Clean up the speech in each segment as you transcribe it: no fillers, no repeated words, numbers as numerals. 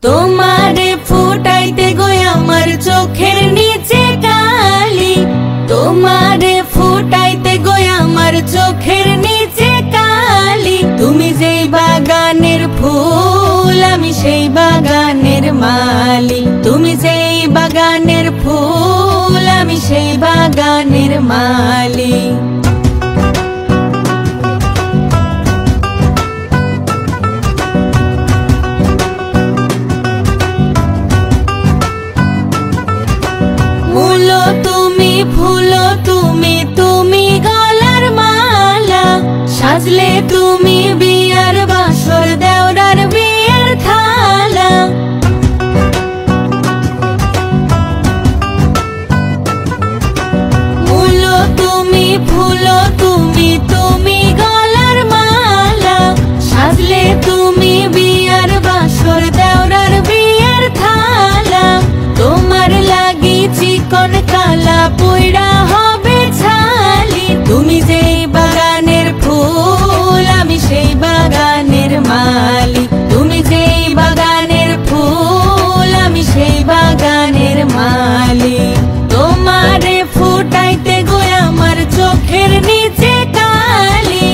তোমারে ফুটাইতে গো আমার চোখের নিচে কালি, তোমারে ফুটাইতে গো আমার চোখের নিচে কালি। তুমি যেই বাগানের ফুল আমি সেই বাগানের মালি, তুমি যেই বাগানের ফুল আমি সেই বাগানের মালি। মূল তুমি ফুল তুমি, তুমি গলার মালা সাজলে তুমি বিয়ার বাসর দেওরার বিয়ের থালা। মূল তুমি ফুল তুমি, তুমি গলার মালা সাজলে তুমি বিয়ার বাসর দেওরার বিয়ের থালা। তোমার লাগি চিকন কালা পুইরা হবে ছালি, তুমি যেই বাগানের ফুল আমি সেই বাগানের মালি, তুমি যেই বাগানের ফুল আমি সেই বাগানের মালি। তোমারে ফুটাইতে গো আমার চোখের নিচে কালি,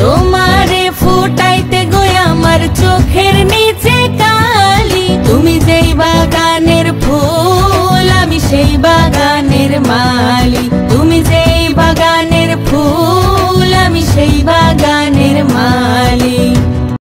তোমারে ফুটাইতে গো আমার চোখের নিচে কালি। তুমি যেই বাগানের ফুল আমি সেই বাগানের মালি, তুমি যেই বাগানের ফুল আমি সেই